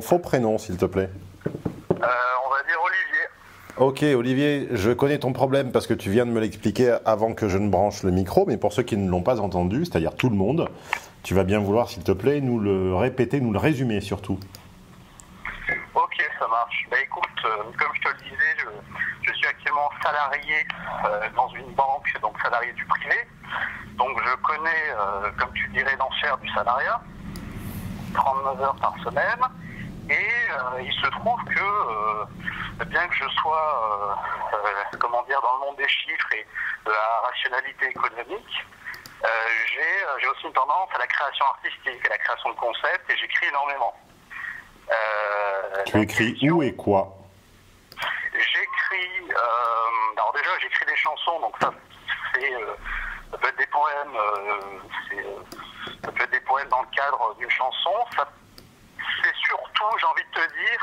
faux prénom, s'il te plaît? On va dire Olivier. Ok, Olivier, je connais ton problème parce que tu viens de me l'expliquer avant que je ne branche le micro, mais pour ceux qui ne l'ont pas entendu, c'est-à-dire tout le monde, tu vas bien vouloir, s'il te plaît, nous le répéter, nous le résumer surtout. Ok, ça marche. Bah écoute, comme je te le disais, je suis actuellement salarié dans une banque, donc salarié du privé. Donc je connais, comme tu dirais, l'enfer du salariat, 39 heures par semaine. Et il se trouve que, bien que je sois, comment dire, dans le monde des chiffres et de la rationalité économique, j'ai aussi une tendance à la création artistique, à la création de concepts, et j'écris énormément. Tu écris où et quoi? J'écris, alors déjà j'écris des chansons, donc ça peut être des poèmes, ça peut être des poèmes dans le cadre d'une chanson. C'est surtout, j'ai envie de te dire,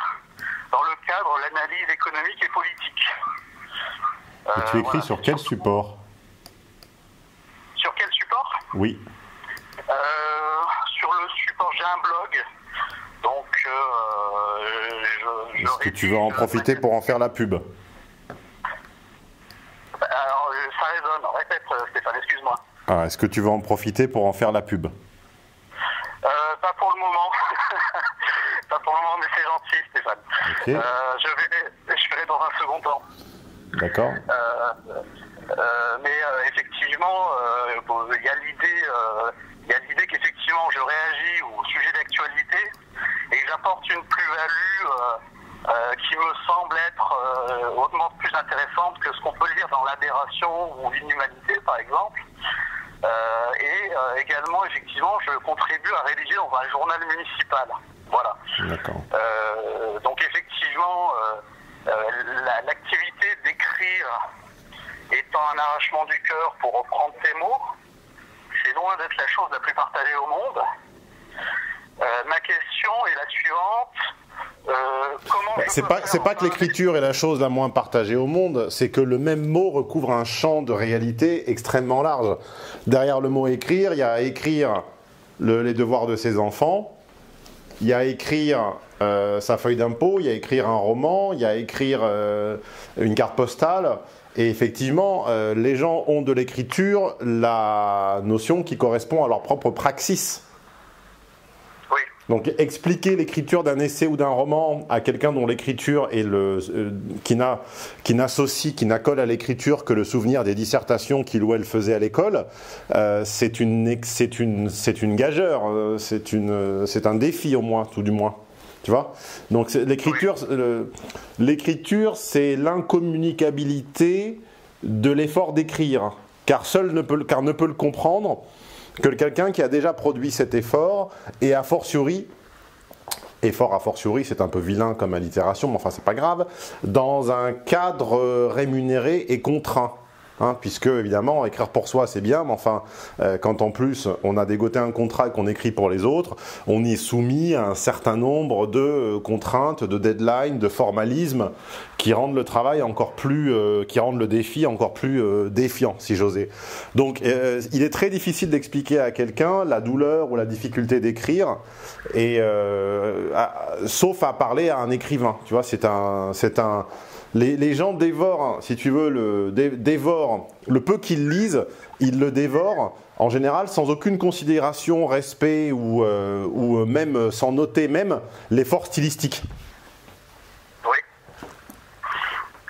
dans le cadre de l'analyse économique et politique. Et tu écris sur quel support? Sur quel support? Oui. Sur le support, j'ai un blog, donc Est-ce que tu veux en profiter pour en faire la pub? Alors, ça résonne, répète Stéphane, excuse-moi. Ah, est-ce que tu veux en profiter pour en faire la pub? Pas pour le moment. Pas pour le moment, mais c'est gentil, Stéphane. Okay. Je ferai dans un second temps. D'accord. Mais effectivement, il y a l'idée qu'effectivement je réagis au sujet d'actualité et que j'apporte une plus-value qui me semble être hautement plus intéressante que ce qu'on peut lire dans l'aberration ou l'inhumanité, par exemple. Et également, effectivement, je contribue à rédiger dans un journal municipal. Voilà. D'accord. Donc effectivement, l'activité d'écrire étant un arrachement du cœur, pour reprendre tes mots, c'est loin d'être la chose la plus partagée au monde. Ma question est la suivante. Comment c'est pas que l'écriture est la chose la moins partagée au monde, c'est que le même mot recouvre un champ de réalité extrêmement large. Derrière le mot écrire, il y a écrire les devoirs de ses enfants, il y a écrire sa feuille d'impôt, il y a écrire un roman, il y a écrire une carte postale. Et effectivement, les gens ont de l'écriture la notion qui correspond à leur propre praxis. Oui. Donc expliquer l'écriture d'un essai ou d'un roman à quelqu'un dont l'écriture est qui n'accole à l'écriture que le souvenir des dissertations qu'il ou elle faisait à l'école, c'est une gageure, c'est un défi au moins, tout du moins. Tu vois? Donc l'écriture, c'est l'incommunicabilité de l'effort d'écrire, car ne peut le comprendre que quelqu'un qui a déjà produit cet effort, et a fortiori, c'est un peu vilain comme allitération, mais enfin c'est pas grave, dans un cadre rémunéré et contraint. Puisque évidemment écrire pour soi c'est bien, mais enfin quand en plus on a dégoté un contrat et qu'on écrit pour les autres, on y est soumis à un certain nombre de contraintes, de deadlines, de formalismes qui rendent le travail encore plus, qui rendent le défi encore plus défiant, si j'osais. Donc il est très difficile d'expliquer à quelqu'un la douleur ou la difficulté d'écrire, et sauf à parler à un écrivain. Tu vois, les gens dévorent, si tu veux, dévorent le peu qu'ils lisent, ils le dévorent en général sans aucune considération, respect ou même sans noter même l'effort stylistique. Oui,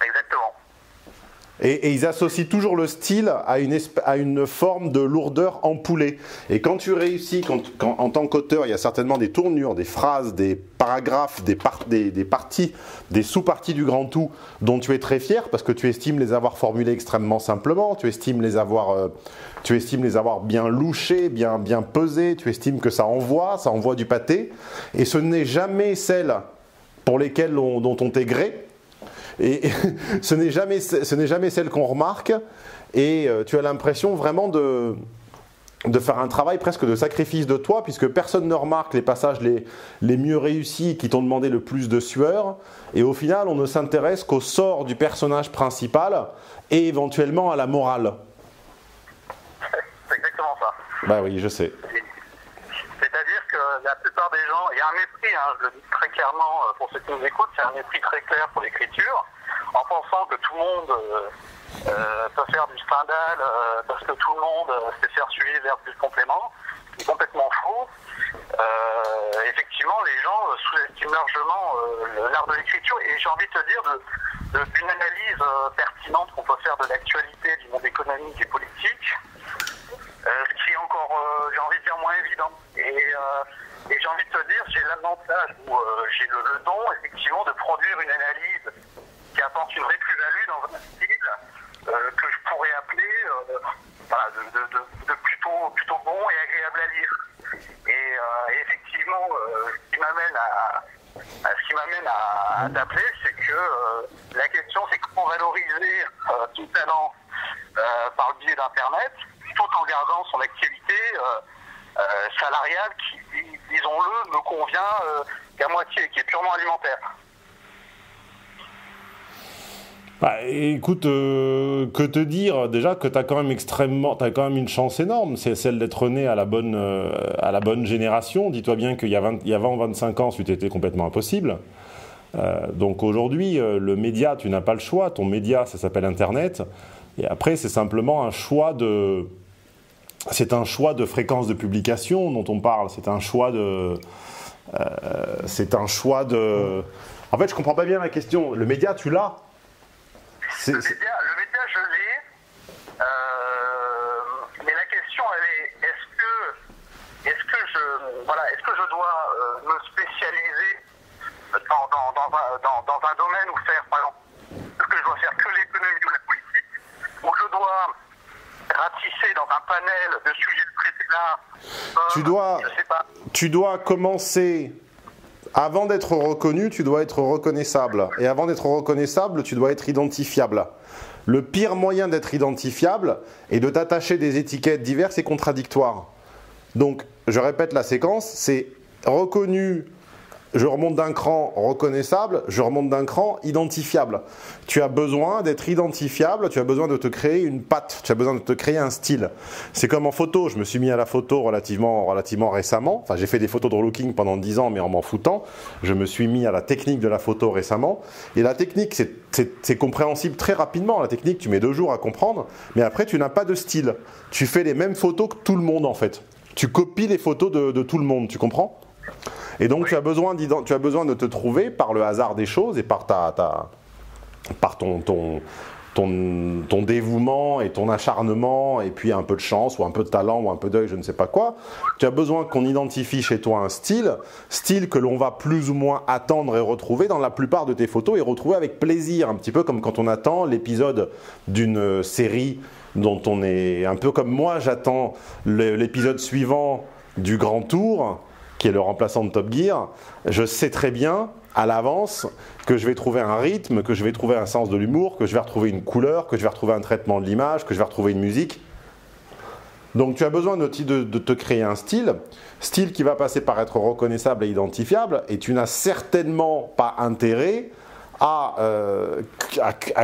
exactement. Et ils associent toujours le style à une forme de lourdeur empoulée. Et quand tu réussis, quand en tant qu'auteur, il y a certainement des tournures, des phrases, des paragraphes, des parties, des sous-parties du grand tout dont tu es très fier parce que tu estimes les avoir formulées extrêmement simplement, tu estimes les avoir bien louchées, bien pesées, tu estimes que ça envoie du pâté. Et ce n'est jamais celles pour lesquelles dont on t'est gré. Et ce n'est jamais celle qu'on remarque, et tu as l'impression vraiment de faire un travail presque de sacrifice de toi, puisque personne ne remarque les passages les mieux réussis qui t'ont demandé le plus de sueur, et au final on ne s'intéresse qu'au sort du personnage principal et éventuellement à la morale. C'est exactement ça. Bah oui, je sais. C'est-à-dire que la plupart des gens, il y a un mépris hein, je le dis très clairement pour ceux qui nous écoutent, c'est un esprit très clair pour l'écriture, en pensant que tout le monde peut faire du Stendhal parce que tout le monde sait faire suivi vers plus complément, c'est complètement faux. Effectivement, les gens sous-estiment largement l'art de l'écriture, et j'ai envie de te dire d'une analyse pertinente qu'on peut faire de l'actualité du monde économique et politique, ce qui est encore, j'ai envie de dire, moins évident. Et j'ai envie de te dire, j'ai l'avantage ou j'ai le don, effectivement, de produire une analyse qui apporte une vraie plus-value dans un style que je pourrais appeler voilà, de plutôt bon et agréable à lire. Et effectivement, ce qui m'amène à t'appeler, c'est que la question, c'est comment valoriser tout talent par le biais d'Internet, tout en gardant son activité salariale qui, disons-le, me convient qu'à moitié, qui est purement alimentaire. Bah, écoute, que te dire, déjà que t'as quand même une chance énorme, c'est celle d'être né à la bonne génération. Dis-toi bien qu'il y a 20-25 ans, c'eût été complètement impossible. Donc aujourd'hui, le média, tu n'as pas le choix. Ton média, ça s'appelle Internet. Et après, c'est simplement un choix de fréquence de publication dont on parle. C'est un choix de. En fait, je comprends pas bien la question. Le média, tu l'as. Le média, je l'ai, mais la question, elle est, est-ce que je dois me spécialiser dans un domaine ou faire, par exemple, est-ce que je dois faire que l'économie ou la politique, ou je dois ratisser dans un panel de sujets de traité là, je sais pas. Tu dois commencer. Avant d'être reconnu, tu dois être reconnaissable. Et avant d'être reconnaissable, tu dois être identifiable. Le pire moyen d'être identifiable est de t'attacher des étiquettes diverses et contradictoires. Donc, je répète la séquence, c'est reconnu, je remonte d'un cran, reconnaissable, je remonte d'un cran, identifiable. Tu as besoin d'être identifiable, tu as besoin de te créer une patte, tu as besoin de te créer un style. C'est comme en photo, je me suis mis à la photo relativement récemment. Enfin, j'ai fait des photos de looking pendant 10 ans, mais en m'en foutant. Je me suis mis à la technique de la photo récemment. Et la technique, c'est compréhensible très rapidement. La technique, tu mets 2 jours à comprendre, mais après, tu n'as pas de style. Tu fais les mêmes photos que tout le monde, en fait. Tu copies les photos de tout le monde, tu comprends ? Et donc, tu as besoin de te trouver par le hasard des choses et par ton dévouement et ton acharnement et puis un peu de chance ou un peu de talent ou un peu d'œil, je ne sais pas quoi. Tu as besoin qu'on identifie chez toi un style que l'on va plus ou moins attendre et retrouver dans la plupart de tes photos et retrouver avec plaisir, un petit peu comme quand on attend l'épisode d'une série dont on est un peu comme moi, j'attends l'épisode suivant du Grand Tour, qui est le remplaçant de Top Gear. Je sais très bien à l'avance que je vais trouver un rythme, que je vais trouver un sens de l'humour, que je vais retrouver une couleur, que je vais retrouver un traitement de l'image, que je vais retrouver une musique. Donc tu as besoin de te créer un style qui va passer par être reconnaissable et identifiable, et tu n'as certainement pas intérêt à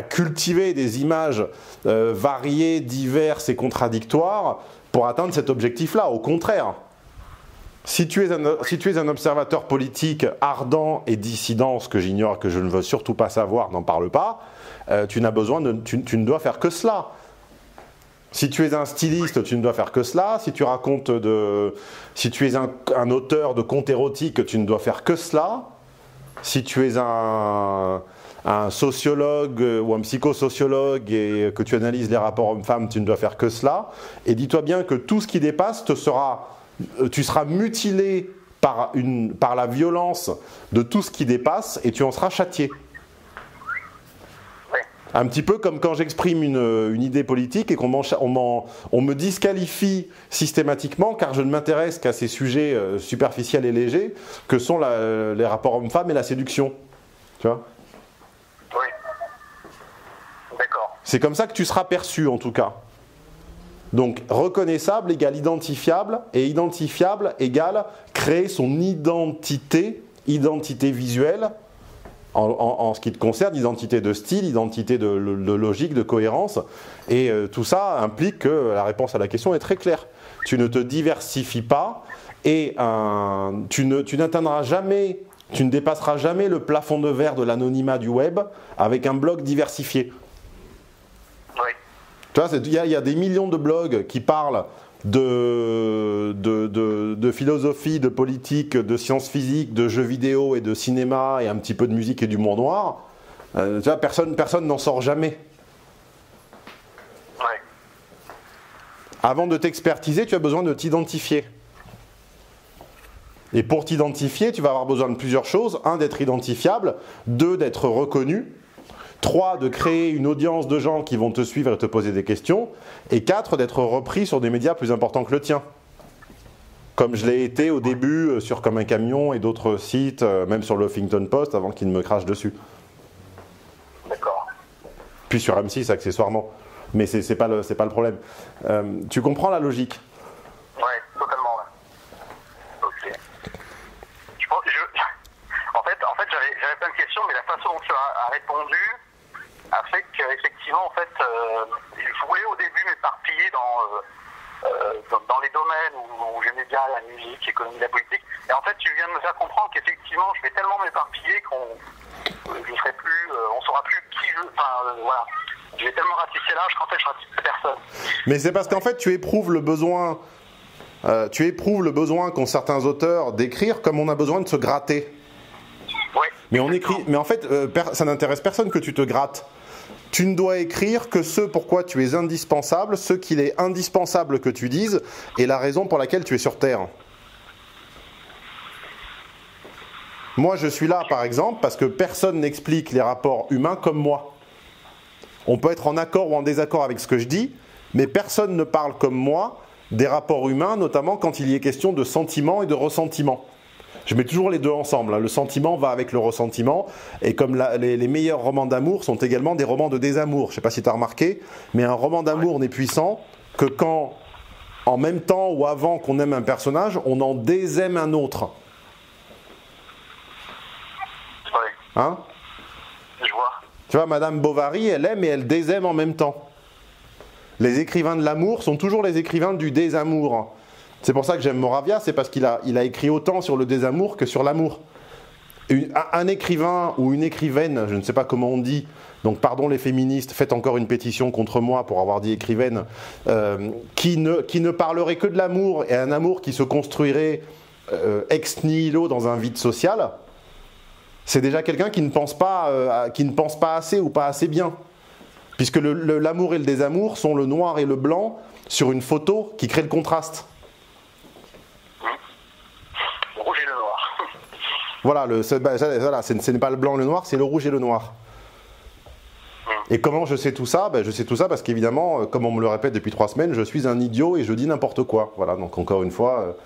cultiver des images variées, diverses et contradictoires pour atteindre cet objectif-là. Au contraire. Si tu es un observateur politique ardent et dissident, ce que j'ignore, que je ne veux surtout pas savoir, n'en parle pas, tu ne dois faire que cela. Si tu es un styliste, tu ne dois faire que cela. Si tu es un auteur de contes érotiques, tu ne dois faire que cela. Si tu es un sociologue ou un psychosociologue et que tu analyses les rapports hommes-femmes, tu ne dois faire que cela. Et dis-toi bien que tout ce qui dépasse tu seras mutilé par la violence de tout ce qui dépasse et tu en seras châtié. Un petit peu comme quand j'exprime une idée politique et qu'on me disqualifie systématiquement car je ne m'intéresse qu'à ces sujets superficiels et légers que sont les rapports hommes-femmes et la séduction. Tu vois ? Oui. D'accord. C'est comme ça que tu seras perçu en tout cas. Donc, reconnaissable égale identifiable, et identifiable égale créer son identité visuelle, en ce qui te concerne, identité de style, identité de logique, de cohérence. Et tout ça implique que la réponse à la question est très claire. Tu ne te diversifies pas, et tu n'atteindras jamais, tu ne dépasseras jamais le plafond de verre de l'anonymat du web avec un blog diversifié. Oui. Tu vois, il y a des millions de blogs qui parlent de philosophie, de politique, de sciences physiques, de jeux vidéo et de cinéma et un petit peu de musique et d'humour noir. Tu vois, personne n'en sort jamais. Ouais. Avant de t'expertiser, tu as besoin de t'identifier. Et pour t'identifier, tu vas avoir besoin de plusieurs choses. 1, d'être identifiable. 2, d'être reconnu. 3, de créer une audience de gens qui vont te suivre et te poser des questions. Et 4, d'être repris sur des médias plus importants que le tien. Comme je l'ai été au début sur Comme un camion et d'autres sites, même sur le Huffington Post, avant qu'ils ne me crachent dessus. D'accord. Puis sur M6 accessoirement. Mais c'est pas le problème. Tu comprends la logique? Ouais, totalement. Ouais. Ok. En fait, j'avais plein de questions, mais la façon dont tu as répondu a fait qu'effectivement, en fait, je voulais au début m'éparpiller dans les domaines où j'aimais bien la musique, l'économie, la politique. Et en fait, tu viens de me faire comprendre qu'effectivement, je vais tellement m'éparpiller je serai plus, on saura plus qui je. Enfin, voilà. Je vais tellement ratisser large qu'en fait, je ratisse personne. Mais c'est parce qu'en fait, tu éprouves le besoin qu'ont certains auteurs d'écrire comme on a besoin de se gratter. Ouais. Mais on écrit, mais en fait, ça n'intéresse personne que tu te grattes. Tu ne dois écrire que ce pourquoi tu es indispensable, ce qu'il est indispensable que tu dises, et la raison pour laquelle tu es sur Terre. Moi, je suis là, par exemple, parce que personne n'explique les rapports humains comme moi. On peut être en accord ou en désaccord avec ce que je dis, mais personne ne parle comme moi des rapports humains, notamment quand il y est question de sentiments et de ressentiments. Je mets toujours les deux ensemble, hein. Le sentiment va avec le ressentiment, et comme les meilleurs romans d'amour sont également des romans de désamour. Je ne sais pas si tu as remarqué, mais un roman d'amour n'est puissant que quand, en même temps ou avant qu'on aime un personnage, on en désaime un autre. Ouais. Hein ? Je vois. Tu vois, Madame Bovary, elle aime et elle désaime en même temps. Les écrivains de l'amour sont toujours les écrivains du désamour. C'est pour ça que j'aime Moravia, c'est parce qu'il a écrit autant sur le désamour que sur l'amour. Un écrivain ou une écrivaine, je ne sais pas comment on dit, donc pardon les féministes, faites encore une pétition contre moi pour avoir dit écrivaine, qui ne parlerait que de l'amour, et un amour qui se construirait ex nihilo dans un vide social, c'est déjà quelqu'un qui ne pense pas assez ou pas assez bien. Puisque l'amour et le désamour sont le noir et le blanc sur une photo qui crée le contraste. Le rouge et le noir. Voilà, ce n'est pas le blanc et le noir, c'est le rouge et le noir. Et comment je sais tout ça ? Je sais tout ça parce qu'évidemment, comme on me le répète depuis 3 semaines, je suis un idiot et je dis n'importe quoi. Voilà, donc encore une fois,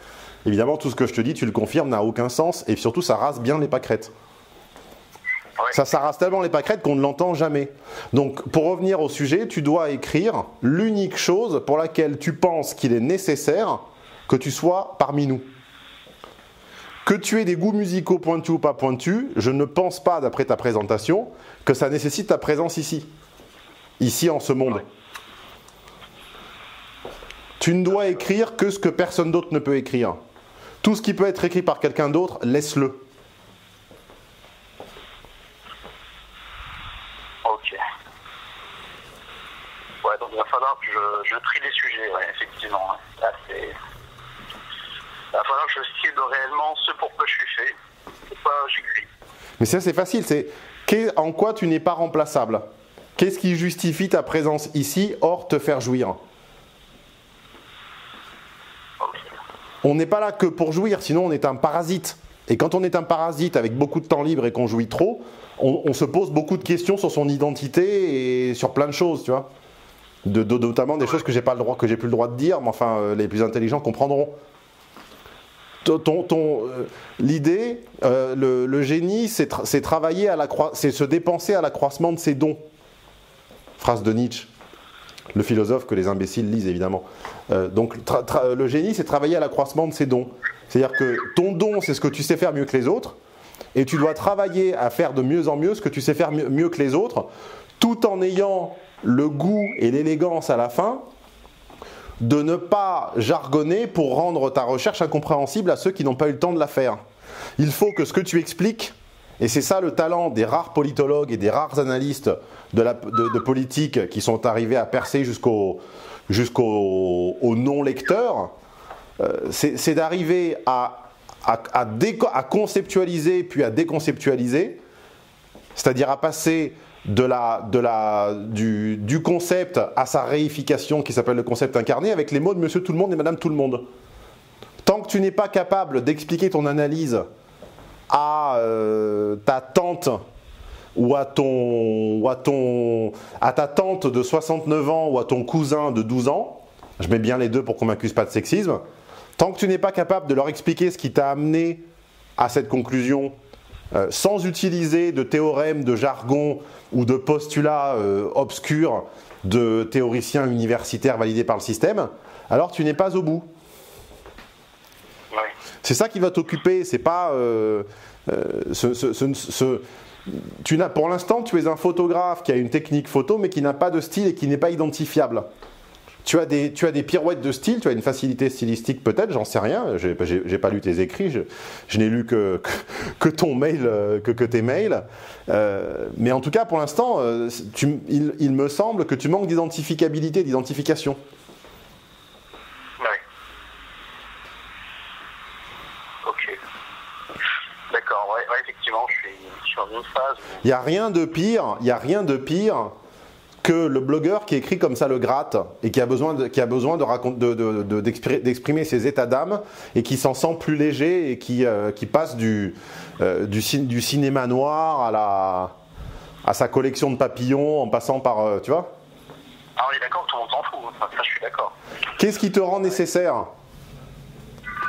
évidemment, tout ce que je te dis, tu le confirmes, n'a aucun sens. Et surtout, ça rase bien les pâquerettes. Ça rase tellement les pâquerettes qu'on ne l'entend jamais. Donc, pour revenir au sujet, tu dois écrire l'unique chose pour laquelle tu penses qu'il est nécessaire que tu sois parmi nous. Que tu aies des goûts musicaux pointus ou pas pointus, je ne pense pas, d'après ta présentation, que ça nécessite ta présence ici. Ici, en ce monde. Tu ne dois écrire que ce que personne d'autre ne peut écrire. Tout ce qui peut être écrit par quelqu'un d'autre, laisse-le. Ok. Ouais, donc il va falloir que je trie les sujets, ouais, effectivement. Là, il va falloir que je cible réellement ce pour quoi je suis fait, pourquoi j'écris. Mais ça, c'est facile. En quoi tu n'es pas remplaçable ? Qu'est-ce qui justifie ta présence ici, hors te faire jouir ? Okay. On n'est pas là que pour jouir, sinon on est un parasite. Et quand on est un parasite avec beaucoup de temps libre et qu'on jouit trop, on se pose beaucoup de questions sur son identité et sur plein de choses, tu vois. Notamment des choses que j'ai plus le droit de dire, mais enfin les plus intelligents comprendront. L'idée, le génie, c'est se dépenser à l'accroissement de ses dons. Phrase de Nietzsche, le philosophe que les imbéciles lisent évidemment. Donc le génie, c'est travailler à l'accroissement de ses dons. C'est-à-dire que ton don, c'est ce que tu sais faire mieux que les autres, et tu dois travailler à faire de mieux en mieux ce que tu sais faire mieux que les autres, tout en ayant le goût et l'élégance à la fin de ne pas jargonner pour rendre ta recherche incompréhensible à ceux qui n'ont pas eu le temps de la faire. Il faut que ce que tu expliques, et c'est ça le talent des rares politologues et des rares analystes de politique qui sont arrivés à percer jusqu'au non-lecteur, c'est d'arriver à conceptualiser puis à déconceptualiser, c'est-à-dire à passer du concept à sa réification qui s'appelle le concept incarné avec les mots de Monsieur Tout-le-Monde et Madame Tout-le-Monde. Tant que tu n'es pas capable d'expliquer ton analyse à ta tante ou à ta tante de 69 ans ou à ton cousin de 12 ans, je mets bien les deux pour qu'on ne m'accuse pas de sexisme, tant que tu n'es pas capable de leur expliquer ce qui t'a amené à cette conclusion sans utiliser de théorèmes, de jargon ou de postulats obscurs de théoriciens universitaires validés par le système, alors tu n'es pas au bout. C'est ça qui va t'occuper, c'est pas... pour l'instant, tu es un photographe qui a une technique photo, mais qui n'a pas de style et qui n'est pas identifiable. Tu as des pirouettes de style, tu as une facilité stylistique peut-être, j'en sais rien, j'ai pas lu tes écrits, je n'ai lu que ton mail, que tes mails. Mais en tout cas, pour l'instant, il me semble que tu manques d'identificabilité, d'identification. Une phase où... Il n'y a rien de pire que le blogueur qui écrit comme ça le gratte et qui a besoin d'exprimer ses états d'âme et qui s'en sent plus léger et qui passe du cinéma noir à sa collection de papillons en passant par... tu vois ? Ah oui, d'accord, tout le monde s'en fout, ça je suis d'accord. Qu'est-ce qui te rend nécessaire ?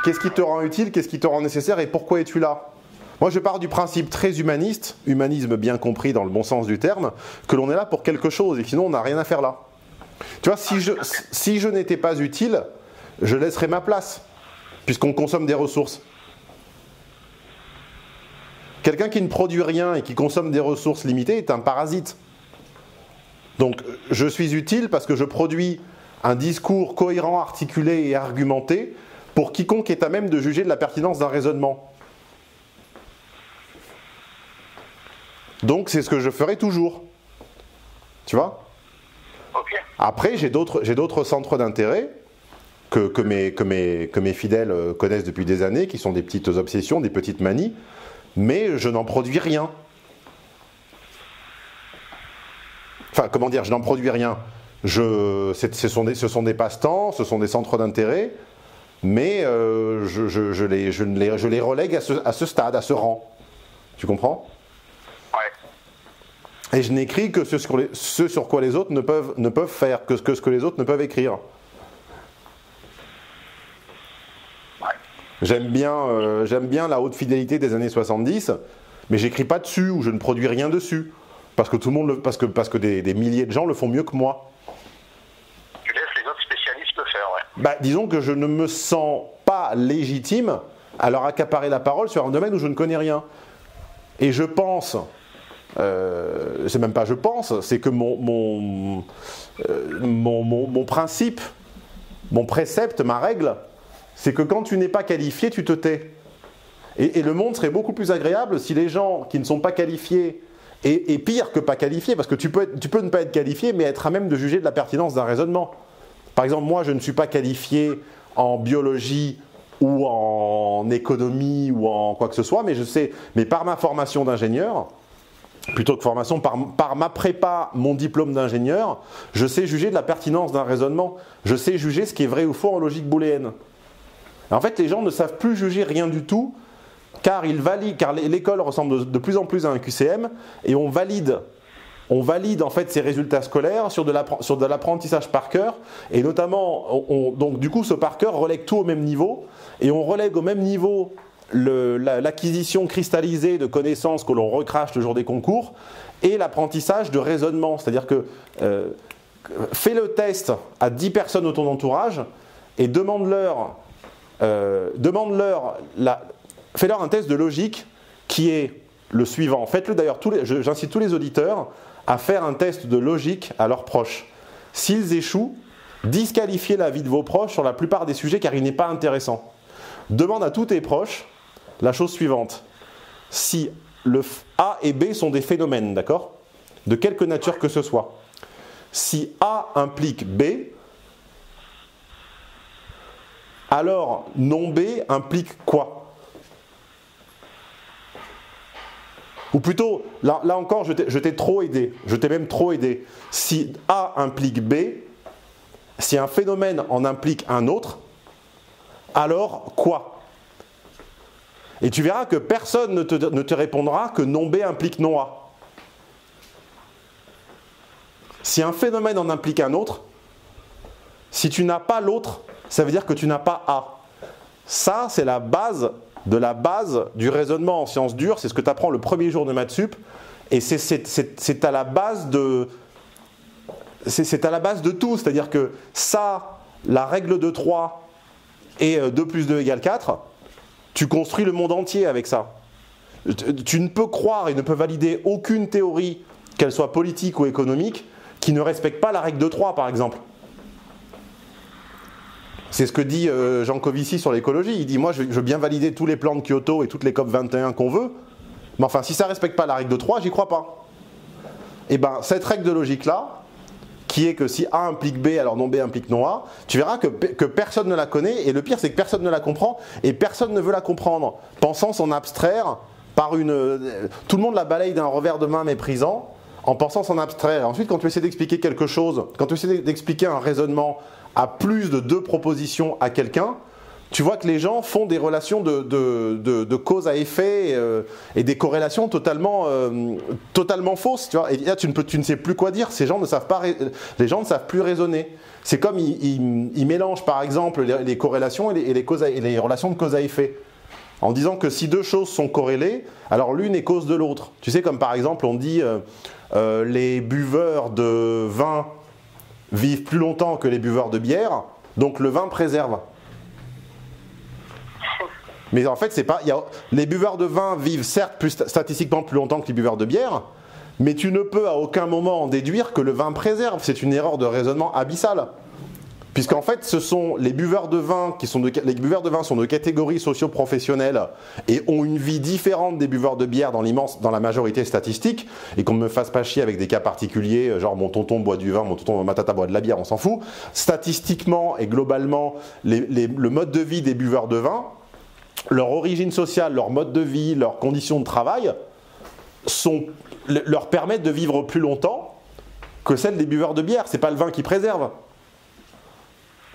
Qu'est-ce qui te rend utile ? Qu'est-ce qui te rend nécessaire et pourquoi es-tu là ? Moi, je pars du principe très humaniste, humanisme bien compris dans le bon sens du terme, que l'on est là pour quelque chose et sinon on n'a rien à faire là. Tu vois, si je n'étais pas utile, je laisserais ma place, puisqu'on consomme des ressources. Quelqu'un qui ne produit rien et qui consomme des ressources limitées est un parasite. Donc, je suis utile parce que je produis un discours cohérent, articulé et argumenté pour quiconque est à même de juger de la pertinence d'un raisonnement. Donc c'est ce que je ferai toujours. Tu vois ? Okay. Après, j'ai d'autres centres d'intérêt que mes fidèles connaissent depuis des années, qui sont des petites obsessions, des petites manies, mais je n'en produis rien. Enfin, comment dire, je n'en produis rien. Ce sont des passe-temps, ce sont des centres d'intérêt, mais je les relègue à ce stade, à ce rang. Tu comprends ? Et je n'écris que ce sur quoi les autres ne peuvent faire, que ce que les autres ne peuvent écrire. J'aime bien la haute fidélité des années 70, mais j'écris pas dessus ou je ne produis rien dessus. Parce que tout le monde parce que des milliers de gens le font mieux que moi. Tu laisses les autres spécialistes le faire, ouais. Bah, disons que je ne me sens pas légitime à leur accaparer la parole sur un domaine où je ne connais rien. Et je pense... c'est même pas je pense, c'est que mon principe, mon précepte, ma règle, c'est que quand tu n'es pas qualifié, tu te tais. Et le monde serait beaucoup plus agréable si les gens qui ne sont pas qualifiés, et pire que pas qualifiés, parce que tu peux ne pas être qualifié, mais être à même de juger de la pertinence d'un raisonnement. Par exemple, moi, je ne suis pas qualifié en biologie ou en économie ou en quoi que ce soit, mais par ma formation d'ingénieur, plutôt que formation, par ma prépa, mon diplôme d'ingénieur, je sais juger de la pertinence d'un raisonnement. Je sais juger ce qui est vrai ou faux en logique booléenne. En fait, les gens ne savent plus juger rien du tout, car l'école ressemble de plus en plus à un QCM, et on valide en fait ces résultats scolaires sur de l'apprentissage par cœur, et notamment, donc du coup, ce par cœur relègue tout au même niveau, et on relègue au même niveau l'acquisition cristallisée de connaissances que l'on recrache le jour des concours et l'apprentissage de raisonnement. C'est-à-dire que fais le test à 10 personnes de ton entourage et demande-leur fais-leur un test de logique qui est le suivant. Faites-le d'ailleurs, j'incite tous les auditeurs à faire un test de logique à leurs proches. S'ils échouent, disqualifiez la vie de vos proches sur la plupart des sujets car il n'est pas intéressant. Demande à tous tes proches la chose suivante. Si le A et B sont des phénomènes, d'accord? De quelque nature que ce soit. Si A implique B, alors non B implique quoi? Ou plutôt, là encore, je t'ai trop aidé. Je t'ai même trop aidé. Si A implique B, si un phénomène en implique un autre, alors quoi? Et tu verras que personne ne te répondra que non B implique non A. Si un phénomène en implique un autre, si tu n'as pas l'autre, ça veut dire que tu n'as pas A. Ça, c'est la base de la base du raisonnement en sciences dures. C'est ce que tu apprends le premier jour de maths sup. Et c'est à la base de... C'est à la base de tout. C'est-à-dire que ça, la règle de 3 et 2 plus 2 égale 4, tu construis le monde entier avec ça. Tu ne peux croire et ne peux valider aucune théorie, qu'elle soit politique ou économique, qui ne respecte pas la règle de 3, par exemple. C'est ce que dit Jean Covici sur l'écologie. Il dit, moi, je veux bien valider tous les plans de Kyoto et toutes les COP 21 qu'on veut, mais enfin, si ça ne respecte pas la règle de 3, j'y crois pas. Et bien, cette règle de logique-là, qui est que si A implique B, alors non B implique non A, tu verras que personne ne la connaît, et le pire, c'est que personne ne la comprend, et personne ne veut la comprendre, pensant s'en abstraire par une... Tout le monde la balaye d'un revers de main méprisant, en pensant s'en abstraire. Ensuite, quand tu essaies d'expliquer quelque chose, quand tu essaies d'expliquer un raisonnement à plus de 2 propositions à quelqu'un, tu vois que les gens font des relations de cause à effet et des corrélations totalement fausses. Tu vois. Et là, tu ne sais plus quoi dire. Les gens ne savent plus raisonner. C'est comme ils mélangent par exemple les corrélations et les relations de cause à effet. En disant que si 2 choses sont corrélées, alors l'une est cause de l'autre. Tu sais, comme par exemple on dit les buveurs de vin vivent plus longtemps que les buveurs de bière, donc le vin préserve. Mais en fait, les buveurs de vin vivent certes statistiquement plus longtemps que les buveurs de bière, mais tu ne peux à aucun moment en déduire que le vin préserve. C'est une erreur de raisonnement abyssale. Puisqu'en fait, ce sont les buveurs de vin les buveurs de vin sont de catégories socio-professionnelles et ont une vie différente des buveurs de bière dans la majorité statistique, et qu'on ne me fasse pas chier avec des cas particuliers, genre mon tonton boit du vin, ma tata boit de la bière, on s'en fout. Statistiquement et globalement, le mode de vie des buveurs de vin, leur origine sociale, leur mode de vie, leurs conditions de travail leur permettent de vivre plus longtemps que celles des buveurs de bière. C'est pas le vin qui préserve.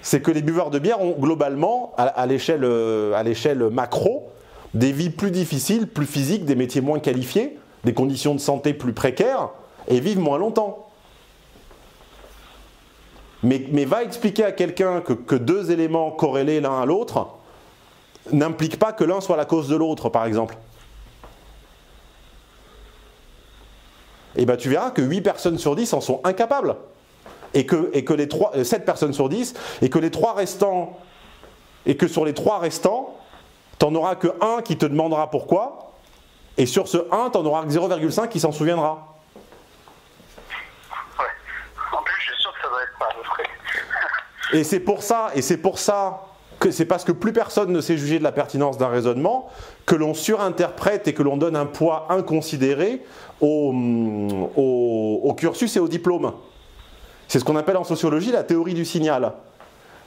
C'est que les buveurs de bière ont globalement, à l'échelle macro, des vies plus difficiles, plus physiques, des métiers moins qualifiés, des conditions de santé plus précaires, et vivent moins longtemps. Mais va expliquer à quelqu'un que 2 éléments corrélés l'un à l'autre n'impliquent pas que l'un soit la cause de l'autre, par exemple. Et bien tu verras que 8 personnes sur 10 en sont incapables. Et que 7 personnes sur 10, et que sur les 3 restants, t'en auras que 1 qui te demandera pourquoi, et sur ce 1, t'en auras que 0,5 qui s'en souviendra. Ouais. En plus, je suis sûr que ça doit être pas vrai. Et c'est pour ça que c'est parce que plus personne ne sait juger de la pertinence d'un raisonnement que l'on surinterprète et que l'on donne un poids inconsidéré au cursus et au diplôme. C'est ce qu'on appelle en sociologie la théorie du signal.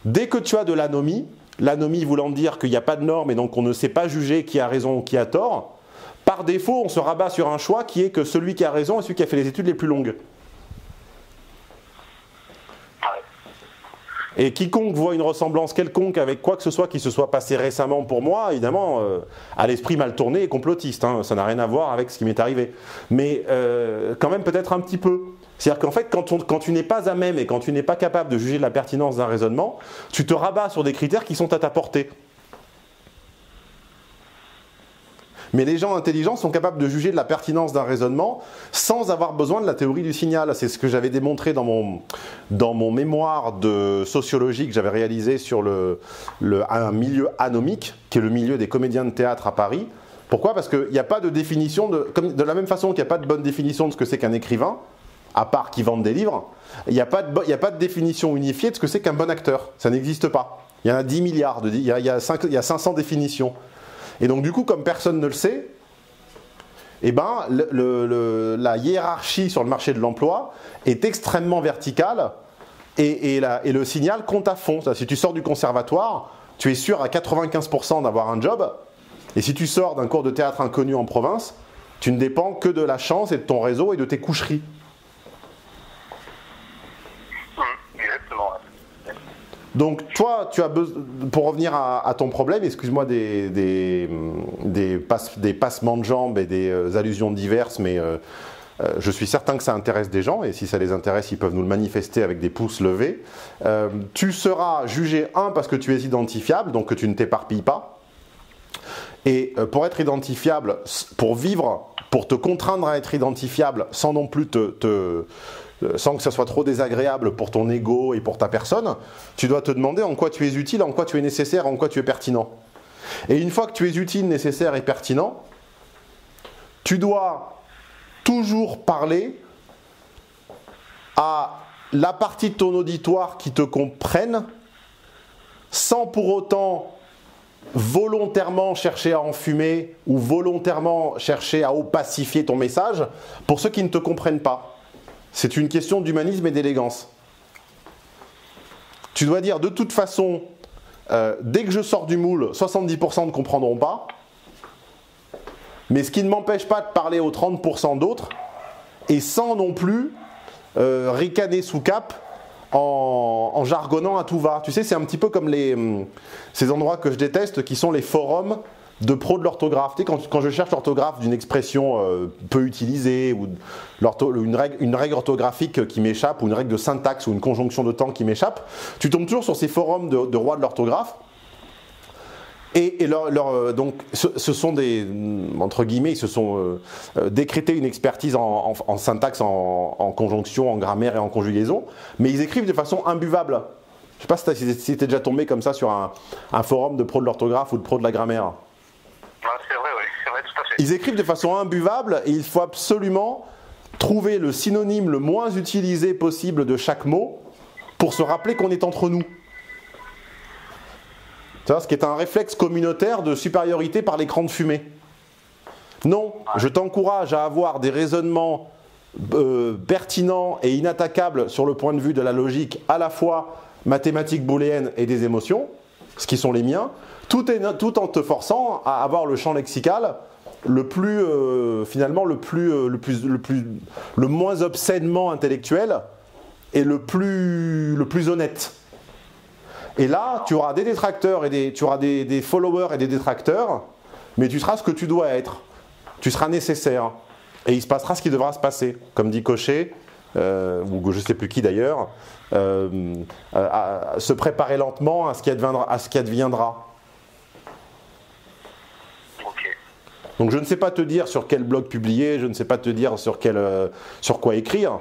Dès que tu as de l'anomie voulant dire qu'il n'y a pas de norme et donc on ne sait pas juger qui a raison ou qui a tort, par défaut on se rabat sur un choix qui est que celui qui a raison est celui qui a fait les études les plus longues. Et quiconque voit une ressemblance quelconque avec quoi que ce soit qui se soit passé récemment pour moi, évidemment, a l'esprit mal tourné et complotiste. Hein, ça n'a rien à voir avec ce qui m'est arrivé. Mais quand même peut-être un petit peu. C'est-à-dire qu'en fait, quand tu n'es pas à même et quand tu n'es pas capable de juger de la pertinence d'un raisonnement, tu te rabats sur des critères qui sont à ta portée. Mais les gens intelligents sont capables de juger de la pertinence d'un raisonnement sans avoir besoin de la théorie du signal. C'est ce que j'avais démontré dans mon mémoire de sociologie que j'avais réalisé sur un milieu anomique, qui est le milieu des comédiens de théâtre à Paris. Pourquoi ? Parce qu'il n'y a pas de définition, de la même façon qu'il n'y a pas de bonne définition de ce que c'est qu'un écrivain, à part qui vendent des livres, il n'y a pas de définition unifiée de ce que c'est qu'un bon acteur. Ça n'existe pas. Il y en a 10 milliards, il y a 500 définitions. Et donc du coup, comme personne ne le sait, eh ben, la hiérarchie sur le marché de l'emploi est extrêmement verticale et le signal compte à fond. Si tu sors du conservatoire, tu es sûr à 95% d'avoir un job. Et si tu sors d'un cours de théâtre inconnu en province, tu ne dépends que de la chance et de ton réseau et de tes coucheries. Exactement. Donc toi, tu as besoin, pour revenir à ton problème, excuse-moi des passements de jambes et des allusions diverses, mais je suis certain que ça intéresse des gens, et si ça les intéresse, ils peuvent nous le manifester avec des pouces levés. Tu seras jugé, parce que tu es identifiable, donc que tu ne t'éparpilles pas. Et pour être identifiable, pour vivre, pour te contraindre à être identifiable, sans non plus sans que ça soit trop désagréable pour ton ego et pour ta personne, tu dois te demander en quoi tu es utile, en quoi tu es nécessaire, en quoi tu es pertinent. Et une fois que tu es utile, nécessaire et pertinent, tu dois toujours parler à la partie de ton auditoire qui te comprenne, sans pour autant volontairement chercher à enfumer ou volontairement chercher à opacifier ton message pour ceux qui ne te comprennent pas. C'est une question d'humanisme et d'élégance. Tu dois dire de toute façon, dès que je sors du moule, 70% ne comprendront pas, mais ce qui ne m'empêche pas de parler aux 30% d'autres, et sans non plus ricaner sous cap en jargonnant à tout va. Tu sais, c'est un petit peu comme ces endroits que je déteste, qui sont les forums de pros de l'orthographe. Tu sais, quand je cherche l'orthographe d'une expression peu utilisée, ou une règle orthographique qui m'échappe, ou une règle de syntaxe, ou une conjonction de temps qui m'échappe, tu tombes toujours sur ces forums de rois de l'orthographe. Donc, ce sont des, entre guillemets, ils se sont décrétés une expertise en syntaxe, en conjonction, en grammaire et en conjugaison, mais ils écrivent de façon imbuvable. Je ne sais pas si tu es déjà tombé comme ça sur un forum de pros de l'orthographe ou de pros de la grammaire. C'est vrai, oui, c'est vrai, tout à fait. Ils écrivent de façon imbuvable et il faut absolument trouver le synonyme le moins utilisé possible de chaque mot pour se rappeler qu'on est entre nous. Tu vois, ce qui est un réflexe communautaire de supériorité par l'écran de fumée. Non, je t'encourage à avoir des raisonnements pertinents et inattaquables sur le point de vue de la logique, à la fois mathématiques booléennes et des émotions, ce qui sont les miens, tout en te forçant à avoir le champ lexical le plus, finalement, le moins obscènement intellectuel et le plus honnête. Et là, tu auras des détracteurs et tu auras des followers et des détracteurs, mais tu seras ce que tu dois être. Tu seras nécessaire. Et il se passera ce qui devra se passer. Comme dit Cochet, ou je ne sais plus qui d'ailleurs, se préparer lentement à ce qui adviendra. Donc je ne sais pas te dire sur quel blog publier, je ne sais pas te dire sur quoi écrire,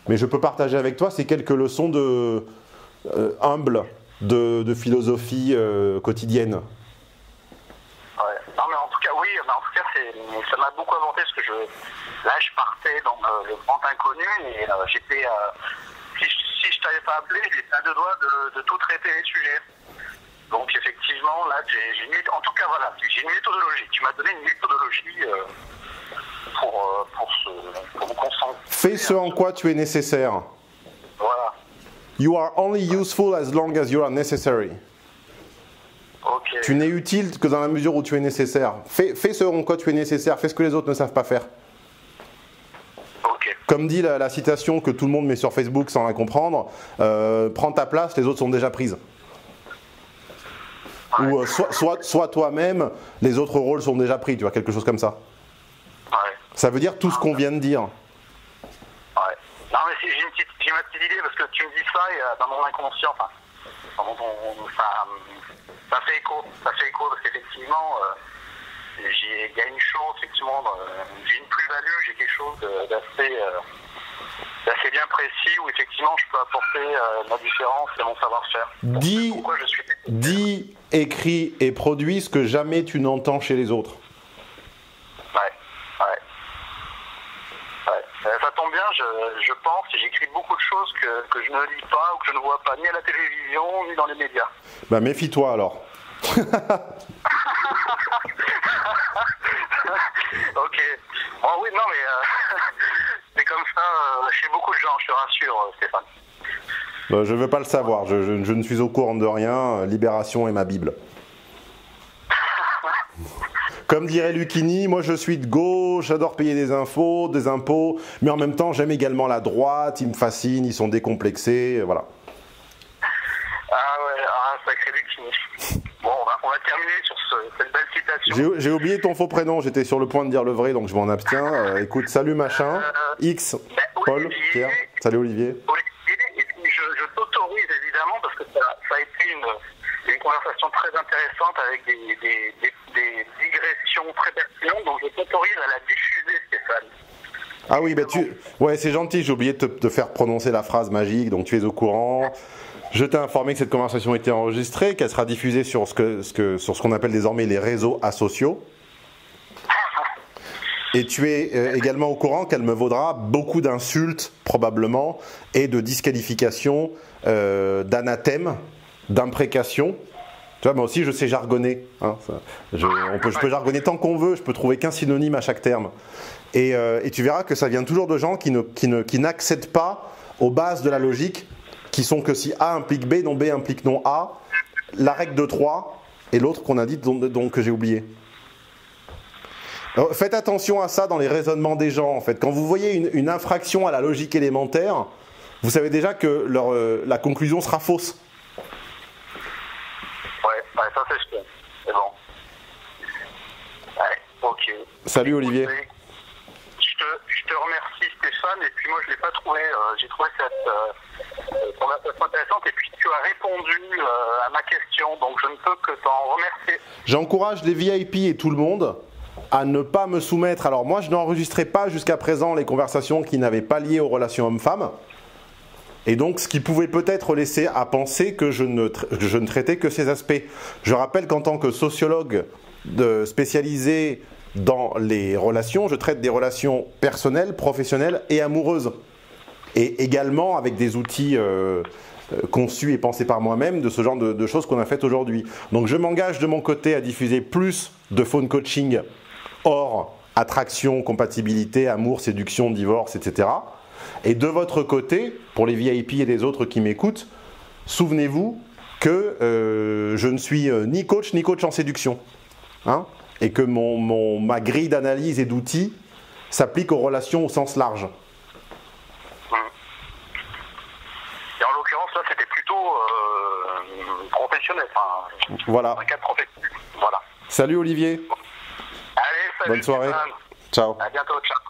mais je peux partager avec toi ces quelques leçons humbles de philosophie quotidienne. Ouais. Non mais en tout cas oui, ça m'a beaucoup apporté parce que là je partais dans le grand inconnu et j'étais si je t'avais pas appelé, j'étais à deux doigts de tout traiter les sujets. Donc effectivement là j'ai une méthodologie. Tu m'as donné une méthodologie pour me concentrer. Fais ce en quoi tu es nécessaire. Voilà. You are only useful as long as you are necessary. Okay. Tu n'es utile que dans la mesure où tu es nécessaire. Fais ce en quoi tu es nécessaire. Fais ce que les autres ne savent pas faire. Okay. Comme dit la citation que tout le monde met sur Facebook sans la comprendre, prends ta place, les autres sont déjà prises. Ouais. Ou soit toi-même, les autres rôles sont déjà pris, tu vois, quelque chose comme ça. Ouais. Ça veut dire tout ce qu'on vient de dire. Ouais. Non mais j'ai ma petite idée parce que tu me dis ça et dans mon inconscient, ça fait écho parce qu'effectivement il y a une chose, effectivement, j'ai une plus-value, j'ai quelque chose d'assez bien précis où effectivement je peux apporter ma différence et mon savoir-faire. Dis, écris et produis ce que jamais tu n'entends chez les autres. Ouais. Ça tombe bien, je pense et j'écris beaucoup de choses que je ne lis pas ou que je ne vois pas ni à la télévision ni dans les médias. Bah méfie-toi alors. Ok. Bon oui, non mais c'est comme ça chez beaucoup de gens, je te rassure Stéphane. Je veux pas le savoir, je ne suis au courant de rien, Libération est ma Bible. Comme dirait Lucchini, moi je suis de gauche, j'adore payer des impôts, mais en même temps j'aime également la droite, ils me fascinent, ils sont décomplexés, voilà. Ah ouais, sacré Lucchini. Bon, on va terminer sur cette belle citation. J'ai oublié ton faux prénom, j'étais sur le point de dire le vrai, donc je m'en abstiens. Écoute, salut machin, X, Paul, Olivier, Pierre, salut Olivier. Et puis je t'autorise évidemment, parce que ça a été une conversation très intéressante avec des digressions très pertinentes, donc je t'autorise à la diffuser, Stéphane. Ah oui, ouais, c'est gentil, j'ai oublié de te faire prononcer la phrase magique, donc tu es au courant. Je t'ai informé que cette conversation était enregistrée, qu'elle sera diffusée sur ce qu'on appelle désormais les réseaux asociaux. Et tu es également au courant qu'elle me vaudra beaucoup d'insultes, probablement, et de disqualifications, d'anathèmes, d'imprécations. Tu vois, moi aussi, je sais jargonner. Hein, je peux jargonner tant qu'on veut, je peux trouver qu'un synonyme à chaque terme. Et tu verras que ça vient toujours de gens qui n'accèdent pas aux bases de la logique, qui sont que si A implique B, non B implique non A, la règle de 3 et l'autre qu'on a dit, donc que j'ai oublié. Alors, faites attention à ça dans les raisonnements des gens, en fait. Quand vous voyez une infraction à la logique élémentaire, vous savez déjà que la conclusion sera fausse. Ouais, ça c'est sûr. C'est bon. Ouais, ok. Salut Olivier. Je te remercie Stéphane, et puis moi je ne l'ai pas trouvé, j'ai trouvé cette conversation intéressante, et puis tu as répondu à ma question, donc je ne peux que t'en remercier. J'encourage les VIP et tout le monde à ne pas me soumettre. Alors moi je n'enregistrais pas jusqu'à présent les conversations qui n'avaient pas lié aux relations hommes-femmes, et donc ce qui pouvait peut-être laisser à penser que je ne traitais que ces aspects. Je rappelle qu'en tant que sociologue spécialisé dans les relations, je traite des relations personnelles, professionnelles et amoureuses. Et également avec des outils conçus et pensés par moi-même de ce genre de choses qu'on a faites aujourd'hui. Donc je m'engage de mon côté à diffuser plus de phone coaching hors attraction, compatibilité, amour, séduction, divorce, etc. Et de votre côté, pour les VIP et les autres qui m'écoutent, souvenez-vous que je ne suis ni coach en séduction. Hein, et que ma grille d'analyse et d'outils s'applique aux relations au sens large. Et en l'occurrence, là, c'était plutôt professionnel. Enfin, voilà. Un cadre professionnel. Voilà. Salut Olivier. Allez, salut. Bonne soirée. Ciao. À bientôt. Ciao.